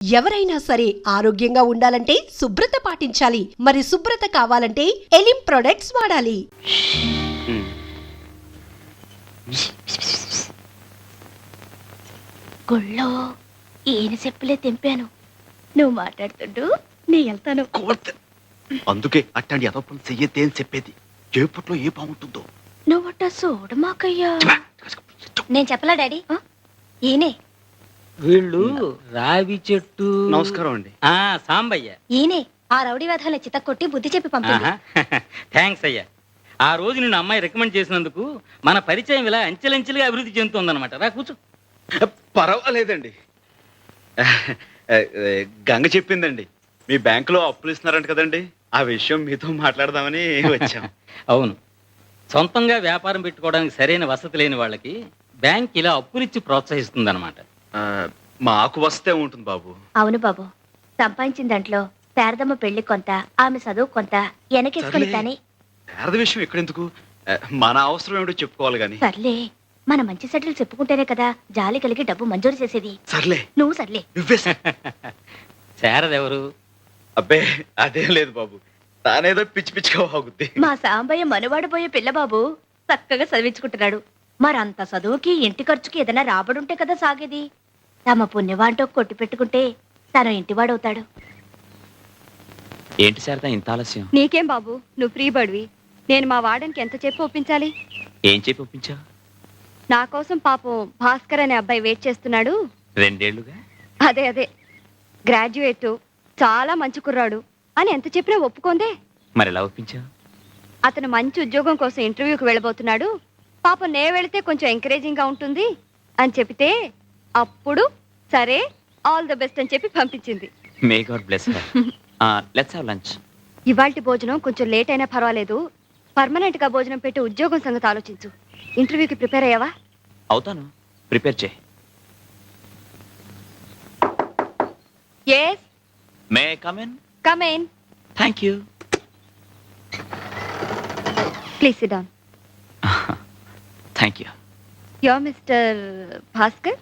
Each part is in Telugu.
ఎవరైనా సరే ఆరోగ్యంగా ఉండాలంటే శుభ్రత పాటించాలి. మరి శుభ్రత కావాలంటే ఎలిం ప్రొడక్ట్స్ వాడాలి. గుళ్ళో ఈయన చెప్పులే తెంపాను. నువ్వు మాట్లాడుతుండు నేను వెళ్తాను. అందుకే అట్లాంటి ఎదో పని చెయ్యతే అని చెప్పేది. చేపట్లో ఏ బాగుంటుందో నువ్వట చూడమాకయ్యా. నేను చెప్పలా డాడీ. ఈయనే వీళ్ళు రావి చెట్టు. నమస్కారం అండి. సాంబయ్య. ఈయనే ఆ రౌడీ వేధాల చిత్త కొట్టి బుద్ధి చెప్పి పంపింది. థ్యాంక్స్ అయ్యా. ఆ రోజు నిన్ను అమ్మాయి రికమెండ్ చేసినందుకు మన పరిచయం ఇలా అంచెలంచెలుగా అభివృద్ధి చెందుతుందన్నమాట. రా కూర్చో. పర్వాలేదండి. గంగ చెప్పిందండి మీ బ్యాంకులో అప్పులు ఇస్తున్నారంట కదండి. ఆ విషయం మీతో మాట్లాడదామని వచ్చాం. అవును, సొంతంగా వ్యాపారం పెట్టుకోవడానికి సరైన వసతి లేని వాళ్ళకి బ్యాంక్ ఇలా అప్పులిచ్చి ప్రోత్సహిస్తుందన్నమాట. మాకు వస్తే ఉంటుంది బాబు. అవును బాబు, సంపాదించిన దాంట్లో శారదమ్మ పెళ్లి కొంత, ఆమె చదువు కొంత వెనకేసుకుని తానే. శారద విషయం ఎక్కడెందుకు, మన అవసరం ఏమిటో చెప్పుకోవాలి గాని. సర్లే, మన మంచి సెటిల్ చెప్పుకుంటేనే కదా జాలి కలిగి డబ్బు మంజూరు చేసేది. సర్లే నువ్వు సర్లే. నువ్వే శారదెవరు? అబ్బే అదేం లేదు బాబు, తానేదో పిచ్చి పిచ్చిగా బాగుద్ది. మా సాంబయ్య మనవాడబోయే పిల్లబాబు చక్కగా చదివించుకుంటున్నాడు. మరంత చదువుకి ఇంటి ఖర్చుకి ఏదైనా రాబడుంటే కదా సాగేది. తమ పుణ్యవాంటో కొట్టి పెట్టుకుంటే తన ఇంటివాడవుతాడు. ఏంటి శారదా ఇంత ఆలస్యం? నీకేం బాబు, నువ్వు ఫ్రీ బడివి. నేను మా వార్డెన్కి ఎంత చెప్పి ఒప్పించాలి? ఏం చెప్పి ఒప్పించావు? నా కోసం పాపం భాస్కర్ అనే అబ్బాయి వెయిట్ చేస్తున్నాడు. 2 ఏళ్లుగా. అదే గ్రాడ్యుయేట్, చాలా మంచి కుర్రాడు అని ఎంత చెప్పినా ఒప్పుకోందే. మరి ఎలా ఒప్పించావు? అతను మంచి ఉద్యోగం కోసం ఇంటర్వ్యూకి వెళ్ళబోతున్నాడు. పాపం నే వెళితే కొంచెం ఎంకరేజింగ్ గా ఉంటుంది అని చెప్తే అప్పుడు సరే ఆల్ ద బెస్ట్ అని చెప్పి పంపించింది. May God bless her. Let's have lunch. ఇవాల్టి భోజనం కొంచెం లేట్ అయినా పర్వాలేదు. పర్మనెంట్ గా భోజనం పెట్టి ఉద్యోగం సంగతి ఆలోచించు. ఇంటర్వ్యూకి ప్రిపేర్ అయ్యావా? అవుతాను, ప్రిపేర్ చేయి. yes may come in? come in thank you. please sit down. Thank you. you're Mr. Bhaskar.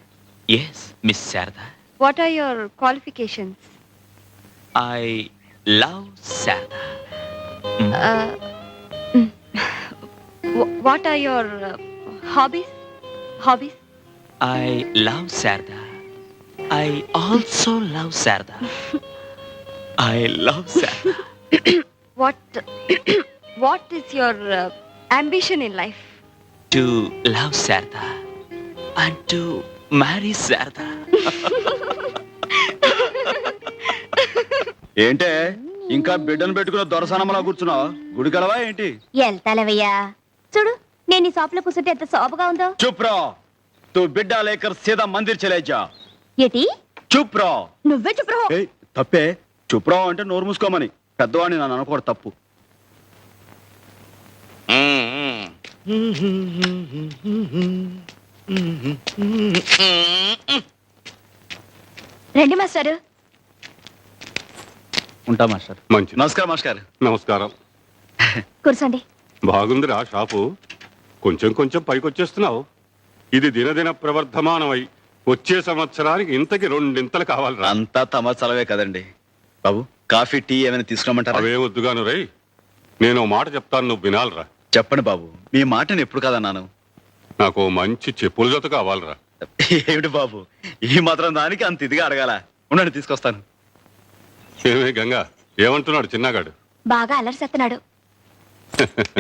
Yes miss Sharada. What are your qualifications? I love Sharada. What are your hobbies? I love Sharada. I also love Sharada. I love Sharada. What is your ambition in life? To love Sharada and to marry Sharada. ఏంటే ఇంకా బిడ్డను పెట్టుకున్న దొరసనమలా కూర్చున్నావు? గుడి కలవా ఏంటి? వెళ్తాలేవయ్యా. చూడు, నేను ఈ షాప్ లో కూర్చుంటే ఎంత శోభగా ఉందో. चुप रहो, तू बिड्डा लेकर सीधा मंदिर चले जा. ఏటి चुप रहो. నువ్వే చెప్పు. ఏయ్, తప్పే. चुप रहो అంటే నోరు మూసుకోమని. పెద్దవాడిని నన్ను అనుకోవడం తప్పు. రండి మాస్టారు. ఉంటా మాస్టర్. మంచి నమస్కారం మాస్టర్. నమస్కారం. కూర్చోండి. బాగుందిరా షాపు. కొంచెం కొంచెం పైకొచ్చేస్తున్నావు. ఇది దినదిన ప్రవర్ధమానమై వచ్చే సంవత్సరానికి ఇంతకి 2 ఇంతలు కావాలిరా. అంతా తమ చలవే కదండి. బాబు, కాఫీ టీ ఏమైనా తీసుకురమ్మంటారా? అవే వద్దుగాను రై. నేను మాట చెప్తాను, నువ్వు వినాలిరా. చెప్పండి బాబు, మీ మాటను ఎప్పుడు కదన్నాను. నాకు మంచి చెప్పుల జత కావాలిరా. ఏమిటి బాబు, ఈ మాత్రం దానికి అంత ఇదిగా అడగాల? ఉండండి, తీసుకొస్తాను. ఏమే గంగా, ఏమంటున్నాడు చిన్నగాడు? బాగా అలరిసేస్తున్నాడు.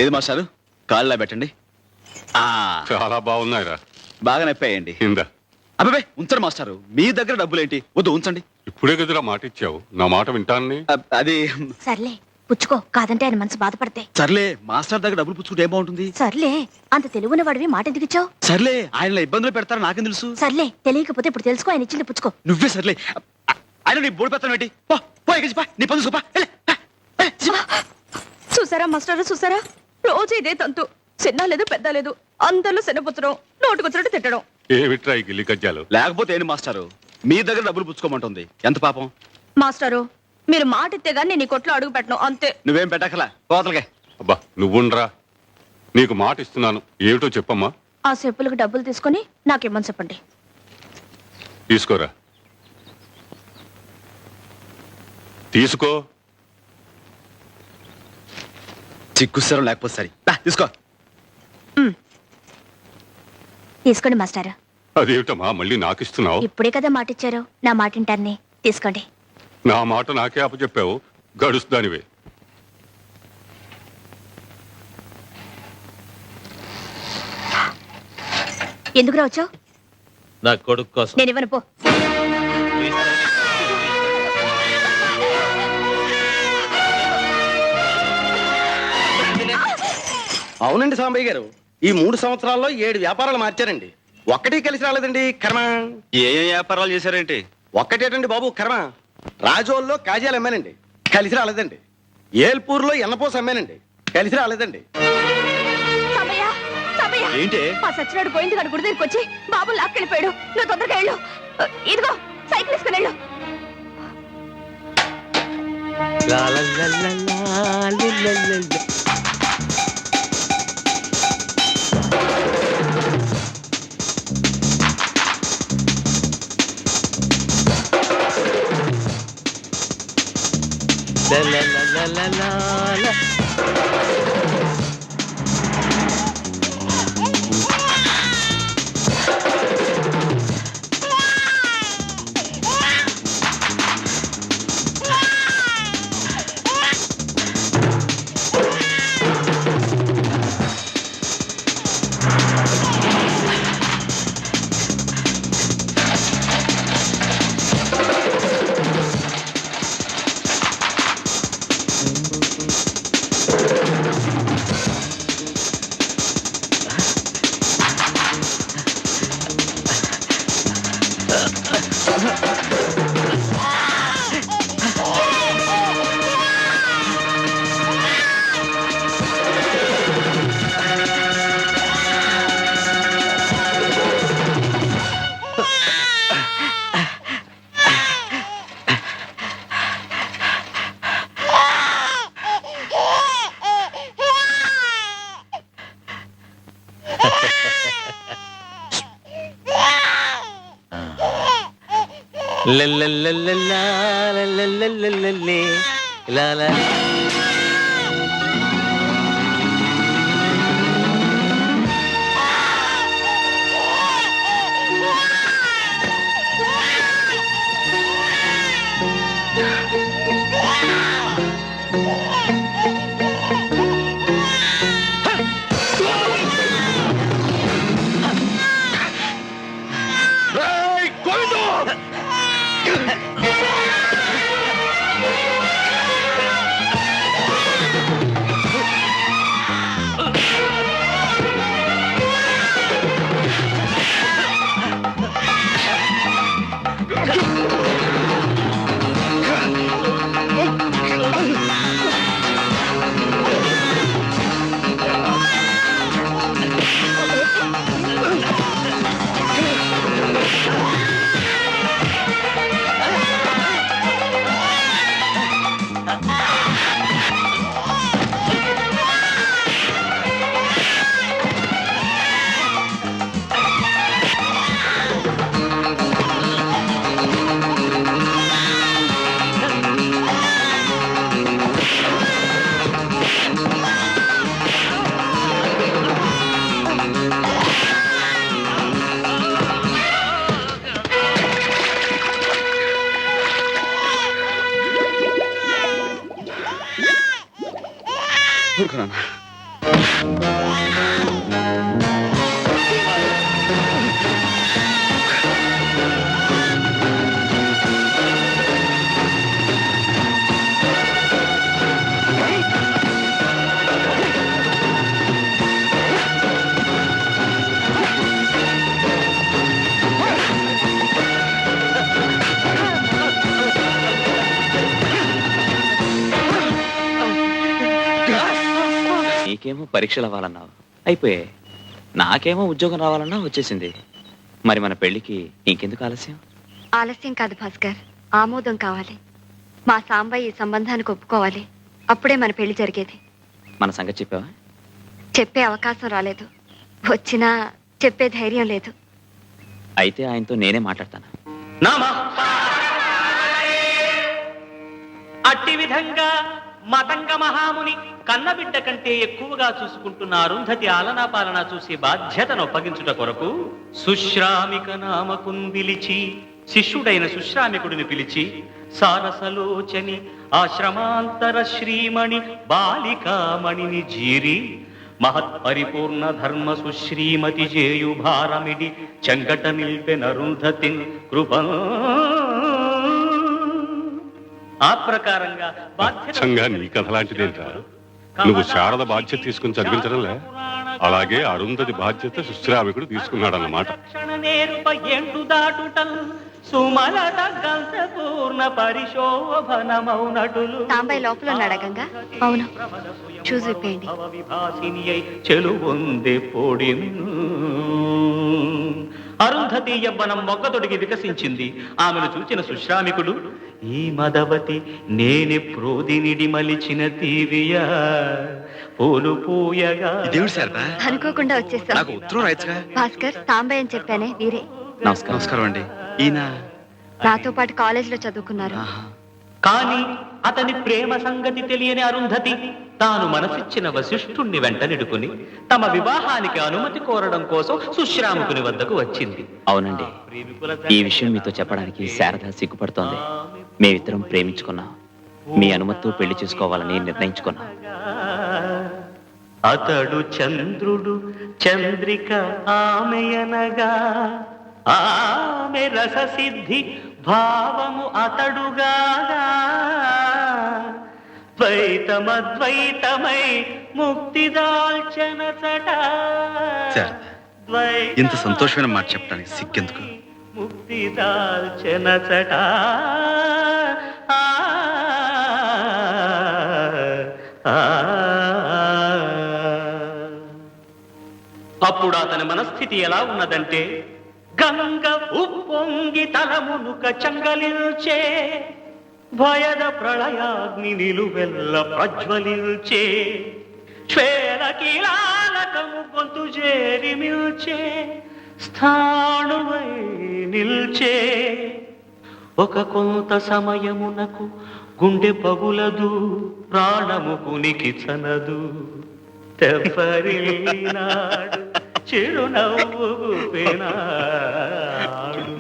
ఏది మాస్టారు, కాళ్ళ పెట్టండి. చాలా బాగున్నాయిరా. బాగా నొప్పాయండి. ఇందా. అబ్బాయి ఉంచండి మాస్టారు, మీ దగ్గర డబ్బులేంటి? వద్దు, ఉంచండి. ఇప్పుడే గదిరా మాట ఇచ్చావు, నా మాట వింటాన్ని. అది సర్లే పుచ్చుకో, కాదంటే ఆయన మనసు బాధపడితే. సర్లే, మాస్టర్ దగ్గర డబ్బులు పుచ్చుకుంటే ఏం బాగుంటుంది? సర్లే, అంత తెలుగున్న వాడివి మాట ఎందుకు ఇచ్చావు? సర్లే, ఆయన ఇబ్బందులు పెడతారా నాకేం తెలుసు? సర్లే, తెలియకపోతే ఇప్పుడు తెలుసుకో, ఆయన ఇచ్చింది పుచ్చుకో. నువ్వే సర్లే. ఆయన నీ బోడి పెడతాను ఏంటి? నీ పని చూపా. చూసారా మాస్టారు, చూసారా? రోజు ఇదే తంతు. చిన్న లేదు పెద్ద లేదు, అందరిలో శనపుచ్చడం, నోటుకొచ్చినట్టు తిట్టడం. ఏమిట్రా ఈ గిల్లి కజ్జాలు? లేకపోతే ఏంటి మాస్టారు, మీ దగ్గర డబ్బులు పుచ్చుకోమంటుంది. ఎంత పాపం. మాస్టారు, మీరు మాట ఇస్తే గానీ నేను ఈ కొట్లో అడుగు పెట్టను, అంతే. నువ్వేం పెట్టకలా, కోతలకే. అబ్బా నువ్వుండ్రా, నీకు మాట ఇస్తున్నాను. ఏమిటో చెప్పమ్మా. ఆ చెప్పులకు డబ్బులు తీసుకుని నాకేమని చెప్పండి. తీసుకోరా. తీసుకో. చిక్కుసారం లేకపోతే సరే తీసుకో. తీసుకోండి మాస్టర్. అదేమిటమ్మా మళ్ళీ నాకిస్తున్నావు? ఇప్పుడే కదా మాటిచ్చారు, నా మాటింటాన్ని. తీసుకోండి. నా మాట నాకే అప్పచెప్పావు, గడుస్తానివే. ఎందుకు రావచ్చు? నా కొడుకు కోసం. నేను ఇవ్వను, పో. అవునండి సాంబయ్య గారు, ఈ 3 సంవత్సరాల్లో 7 వ్యాపారాలు మార్చారండి. ఒక్కటి కలిసి రాలేదండి కర్మ. ఏ వ్యాపారాలు చేశారేంటి? ఒక్కటేటండి బాబు కర్మ. రాజోల్లో కాజాలు అమ్మానండి, కలిసి రాలేదండి. ఏల్పూర్లో ఎన్నపోస అమ్మానండి, కలిసి రాలేదండి. సాంబయ్య, సాంబయ్య, ఏంటి? మా సచ్చినాడు పోయింది కాడు గుడి దగ్గరికి వచ్చి బాబు లాక్కెళ్ళిపోయాడు. నువ్వు తొందరగా వెళ్ళు. ఇదిగో సైకిల్ తీసుకుని వెళ్ళు. ఊరుకున్నాను. నీకేమో పరీక్షలు అవ్వాలన్నావు, అయిపోయాయి. నాకేమో ఉద్యోగం రావాలన్నా వచ్చేసింది. మరి మన పెళ్లికి ఇంకెందుకు ఆలస్యం? ఆలస్యం కాదు భాస్కర్, ఆమోదం కావాలి. మా సాంబయ్య ఈ సంబంధానికి ఒప్పుకోవాలి. అప్పుడే మన పెళ్లి జరిగేది. మన సంగతి చెప్పావా? చెప్పే అవకాశం రాలేదు, వచ్చినా చెప్పే ధైర్యం లేదు. అయితే ఆయనతో నేనే మాట్లాడతాను. అట్టి విధంగా మతంగ మహాముని కన్నబిడ్డ కంటే ఎక్కువగా చూసుకుంటున్న అరుంధతి ఆలనా పాలన చూసి బాధ్యతను అప్పగించుట కొరకు సుశ్రామిక నామకున్ పిలిచి, శిష్యుడైన సుశ్రామికుడిని పిలిచి, సారసలోచని ఆశ్రమాంతర శ్రీమణి బాలికామణిని జీరి మహత్పరిపూర్ణ ధర్మ సుశ్రీమతి జేయు భారమిడి చెంగట నిల్పెనరుంధతి కృప. ఆ ప్రకారంగా అచ్చంగా నీ కథ లాంటిదేంట్రా? నువ్వు శారద బాధ్యత తీసుకుని చదివించడంలే, అలాగే అరుంధతి బాధ్యత సుశ్రామికుడు తీసుకున్నాడన్నమాట. సుమలత గంధపూర్ణ పరిశోభనమౌనటులు తాంబాయి లోపల ఉన్నాడా గంగా? అవును, చూసి విప్పేయండి. చెలువొందే పొడి అరుంధతి యవ్వనం మొగ్గతొడిగి వికసించింది. ఆమెను చూచిన సుశ్రామికుడు, ఈ మదవతి నేనే ప్రోదినిడి మలిచిన తీవియా పూలు పూయగా. దేవుడు శారదా, అనుకోకుండా వచ్చేసా. నాకు ఉత్తరం రాయచ్చుగా. భాస్కర్, తాంబాయి అని చెప్పానే వీరే. నమస్కారం. నమస్కారం అండి. ఈయన నాతో పాటు కాలేజ్ లో చదువుకున్నారు. కాని అతని ప్రేమ సంగతి తెలియని అరుంధతి తాను మనసిచ్చిన వశిష్ఠుణ్ణి వెంటనిడుకుని తమ వివాహానికి అనుమతి కోరడం కోసం సుశ్రామికుని వద్దకు వచ్చింది. అవునండి, ఈ విషయం మీతో చెప్పడానికి శారద సిగ్గుపడుతోంది. మేమిద్దరం ప్రేమించుకున్నాం. మీ అనుమతితో పెళ్లి చేసుకోవాలని నిర్ణయించుకున్నాం. అతడు చంద్రుడు, చంద్రిక ఆమెయనగా, ఆమె రససిద్ధి భావము అతడుగా, ద్వైతమద్వైతమై ముక్తి దాల్చన చట. ఇంత సంతోషమైన మాట చెప్పడానికి సిగ్గెందుకు? ముక్తి దాల్చన చట. అప్పుడు అతని మనస్థితి ఎలా ఉన్నదంటే, గంగ ఉప్పొంగి తలమునుక చంగలిల్చే, భయద ప్రళయాగ్ని నిలువెల్ల ప్రజ్వలిల్చే, శ్వేల కీలాలకము గొంతు చేరి మిల్చే, స్థాణువై నిల్చే. ఒక కొంత సమయమునకు గుండె పగులదు, ప్రాణము కునికి చనదు, తెప్పరినాడు చిరునవ్వు పెనాడు.